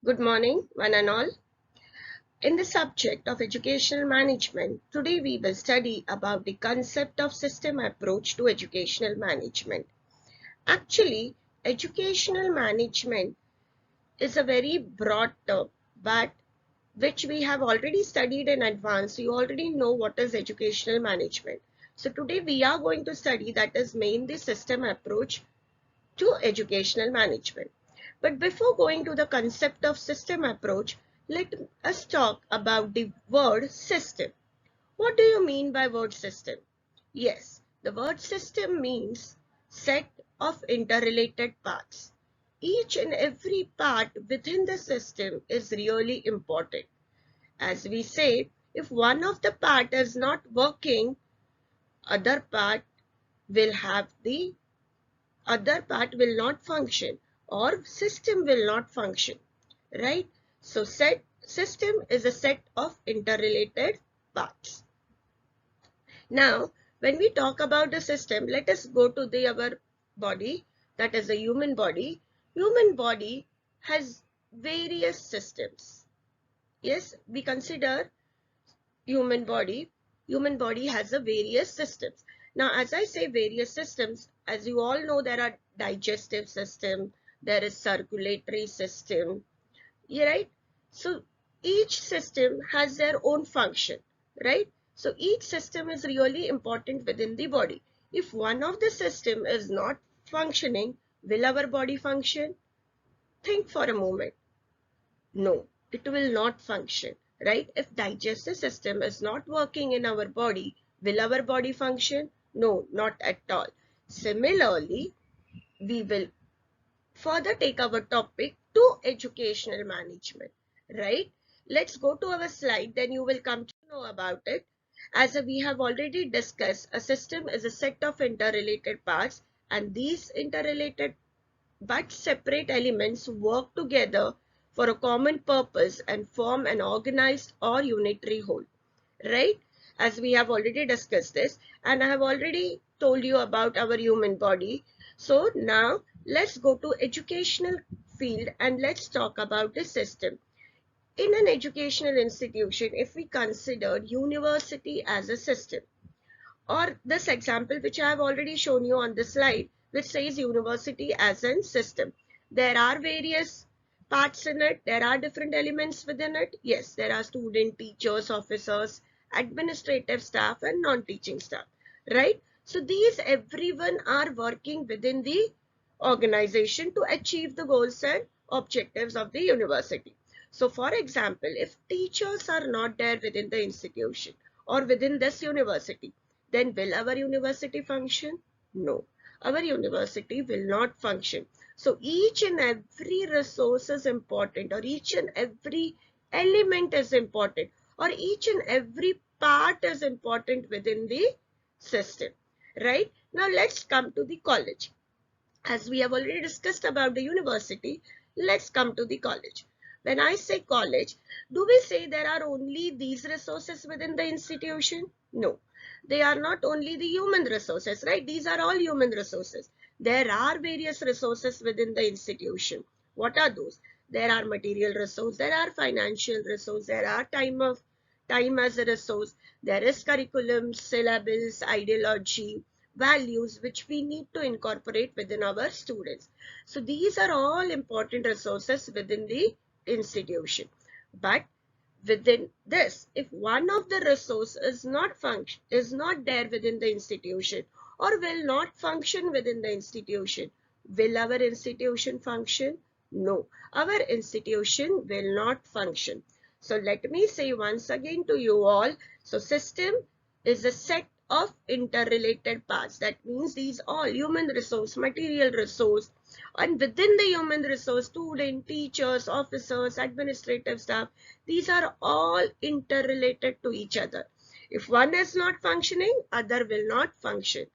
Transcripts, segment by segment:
Good morning, one and all. In the subject of educational management, today we will study about the concept of system approach to educational management. Actually, educational management is a very broad term, but which we have already studied in advance. You already know what is educational management. So today we are going to study that is mainly system approach to educational management. But before going to the concept of system approach, let us talk about the word system. What do you mean by word system? Yes, the word system means set of interrelated parts. Each and every part within the system is really important. As we say, if one of the part is not working, other part will have the other part will not function or system will not function, right? So system is a set of interrelated parts. Now, when we talk about the system, let us go to our body, that is the human body. Human body has various systems. Yes, we consider human body. Human body has a various systems. Now, as I say various systems, as you all know, there are digestive system, there is circulatory system, yeah, right? So each system has their own function, right? So each system is really important within the body. If one of the system is not functioning, will our body function? Think for a moment. No, it will not function, right? If digestive system is not working in our body, will our body function? No, not at all. Similarly, we will further take our topic to educational management, right? Let's go to our slide, then you will come to know about it. As we have already discussed, a system is a set of interrelated parts, and these interrelated but separate elements work together for a common purpose and form an organized or unitary whole, right? As we have already discussed this, and I have already told you about our human body. So now let's go to educational field and let's talk about the system. In an educational institution, if we consider university as a system, or this example which I have already shown you on the slide, which says university as a system. There are various parts in it. There are different elements within it. Yes, there are student, teachers, officers, administrative staff and non-teaching staff, right? So these everyone are working within the organization to achieve the goals and objectives of the university. So for example, if teachers are not there within the institution or within this university, then will our university function? No, our university will not function. So each and every resource is important, or each and every element is important, or each and every part is important within the system, right? Now let's come to the college. As we have already discussed about the university, let's come to the college. When I say college, do we say there are only these resources within the institution? No, they are not only the human resources, right? These are all human resources. There are various resources within the institution. What are those? There are material resource, there are financial resource, there are time as a resource, there is curriculum, syllabus, ideology, values which we need to incorporate within our students. So these are all important resources within the institution. But within this, if one of the resource is not there within the institution or will not function within the institution, will our institution function? No, our institution will not function. So let me say once again to you all, so system is a set of interrelated parts. That means these all human resource, material resource, and within the human resource, student, teachers, officers, administrative staff, these are all interrelated to each other. If one is not functioning, other will not function,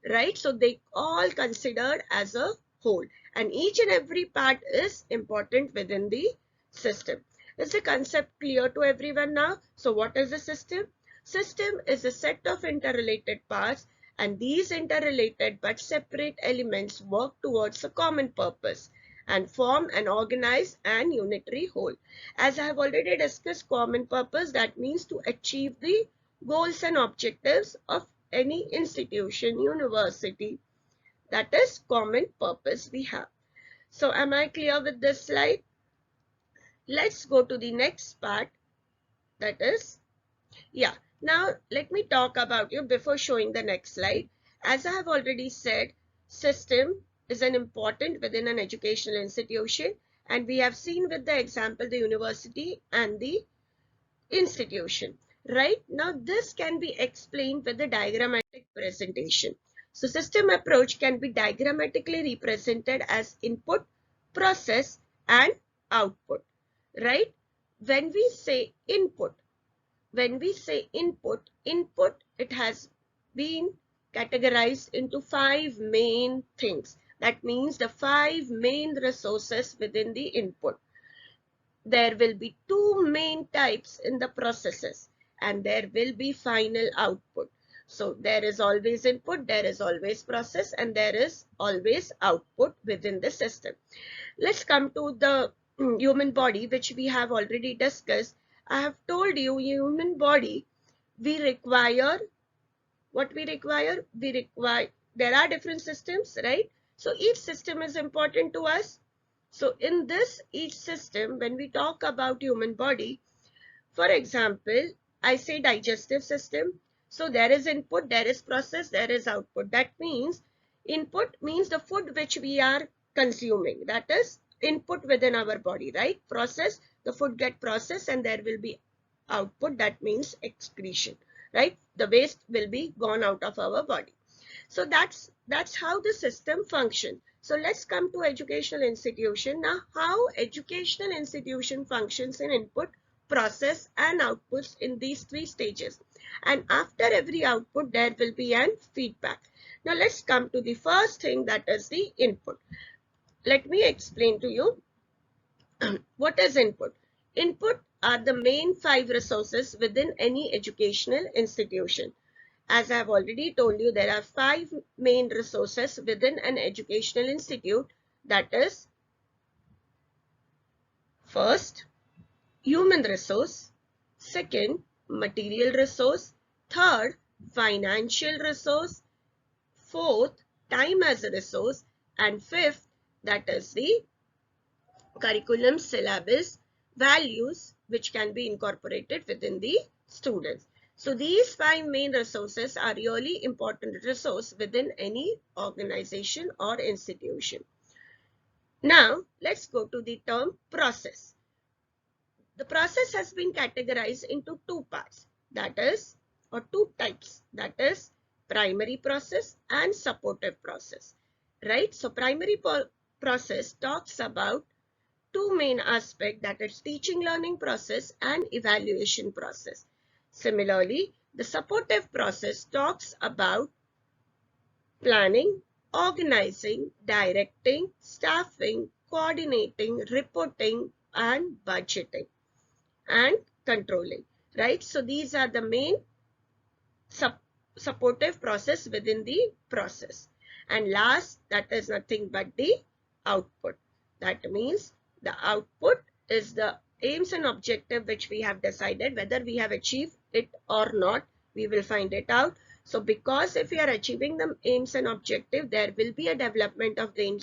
right? So they all considered as a whole, and each and every part is important within the system. Is the concept clear to everyone now? So what is the system? System is a set of interrelated parts, and these interrelated but separate elements work towards a common purpose and form an organized and unitary whole. As I have already discussed, common purpose, that means to achieve the goals and objectives of any institution, university. That is common purpose we have. So am I clear with this slide? Let's go to the next part. That is, yeah. Now let me talk about you before showing the next slide. As I have already said, system is an important within an educational institution, and we have seen with the example the university and the institution. Right now, this can be explained with the diagrammatic presentation. So system approach can be diagrammatically represented as input, process, and output. Right? When we say input, input, it has been categorized into 5 main things. That means the 5 main resources within the input. There will be 2 main types in the processes, and there will be final output. So there is always input, there is always process, and there is always output within the system. Let's come to the human body, which we have already discussed. I have told you, human body, we require, what we require? There are different systems, right? So each system is important to us. So in this, each system, when we talk about human body, for example, I say digestive system. So there is input, there is process, there is output. That means input means the food which we are consuming. That is input within our body, right? Process, the food get processed, and there will be output. That means excretion, right? The waste will be gone out of our body. So that's how the system functions. So let's come to educational institution. Now, how educational institution functions in input, process, and outputs in these 3 stages. And after every output, there will be an feedback. Now let's come to the first thing, that is the input. Let me explain to you what is input. Input are the main 5 resources within any educational institution. As I have already told you, there are 5 main resources within an educational institute. That is, first, human resource. Second, material resource. Third, financial resource. Fourth, time as a resource. And fifth, that is the curriculum, syllabus, values, which can be incorporated within the students. So these 5 main resources are really important resource within any organization or institution. Now let's go to the term process. The process has been categorized into 2 parts, that is, or 2 types, that is primary process and supportive process. Right? So primary process talks about 2 main aspects, that is teaching learning process and evaluation process. Similarly, the supportive process talks about planning, organizing, directing, staffing, coordinating, reporting, and budgeting and controlling. Right? So these are the main supportive process within the process. And last, that is nothing but the output. That means the output is the aims and objective which we have decided. Whether we have achieved it or not, we will find it out. So because if we are achieving the aims and objective, there will be a development of the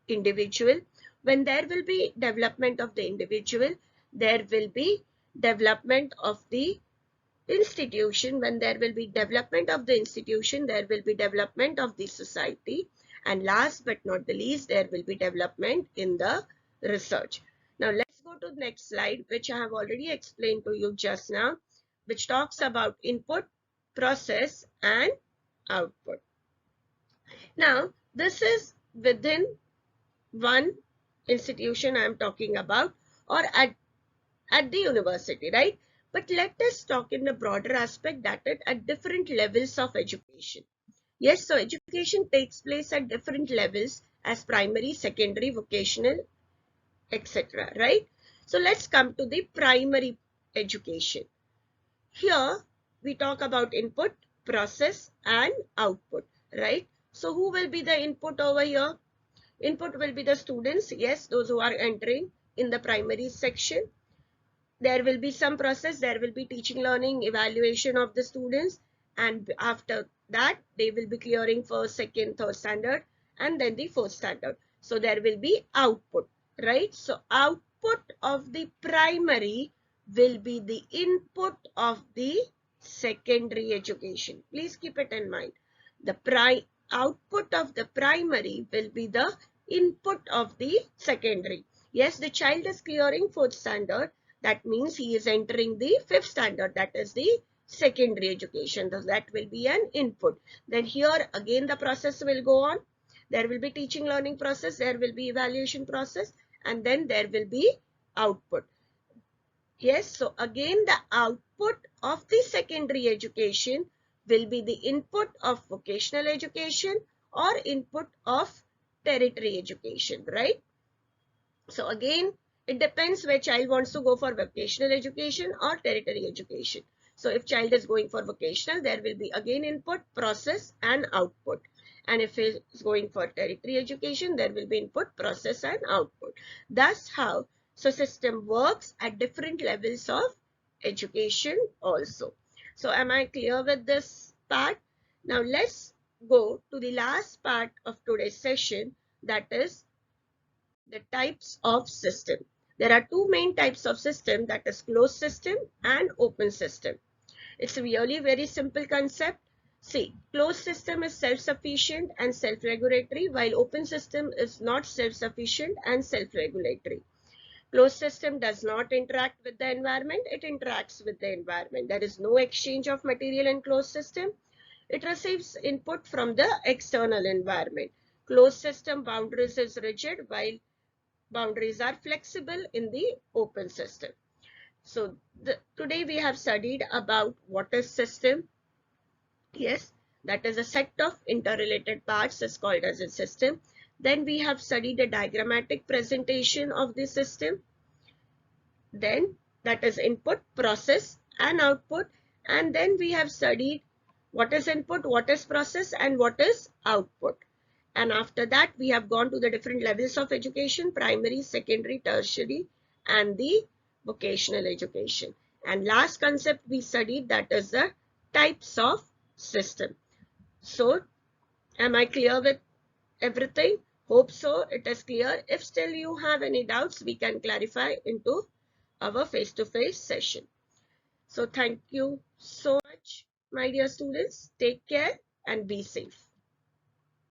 individual. When there will be development of the individual, there will be development of the institution. When there will be development of the institution, there will be development of the society. And last but not the least, there will be development in the research. Now let's go to the next slide, which I have already explained to you just now, which talks about input, process, and output. Now this is within one institution I am talking about, or at the university, right? But let us talk in a broader aspect, that is at different levels of education. Yes, so education takes place at different levels as primary, secondary, vocational, etc. Right? So let's come to the primary education. Here we talk about input, process, and output. Right? So who will be the input over here? Input will be the students, yes, those who are entering in the primary section. There will be some process, there will be teaching, learning, evaluation of the students, and after that they will be clearing first, second, third standard, and then the fourth standard. So there will be output, right? So output of the primary will be the input of the secondary education. Please keep it in mind. The output of the primary will be the input of the secondary. Yes, the child is clearing fourth standard. That means he is entering the fifth standard, that is the secondary education. So that will be an input. Then here again the process will go on. There will be teaching, learning process, there will be evaluation process, and then there will be output. Yes, so again the output of the secondary education will be the input of vocational education or input of tertiary education, right? So again, it depends where child wants to go for vocational education or tertiary education. So if child is going for vocational, there will be again input, process and output. And if he is going for tertiary education, there will be input, process and output. That's how so system works at different levels of education also. So am I clear with this part? Now let's go to the last part of today's session, that is the types of system. There are two main types of system, that is closed system and open system. It's really very simple concept. See, closed system is self-sufficient and self-regulatory, while open system is not self-sufficient and self-regulatory. Closed system does not interact with the environment, it interacts with the environment. There is no exchange of material in closed system. It receives input from the external environment. Closed system boundaries is rigid, while boundaries are flexible in the open system. So today we have studied about what is system. Yes, that is a set of interrelated parts is called as a system. Then we have studied a diagrammatic presentation of the system. Then that is input, process and output. And then we have studied what is input, what is process and what is output. And after that, we have gone to the different levels of education, primary, secondary, tertiary, and the vocational education. And last concept we studied, that is the types of system. So, am I clear with everything? Hope so. It is clear. If still you have any doubts, we can clarify into our face-to-face session. So, thank you so much, my dear students. Take care and be safe.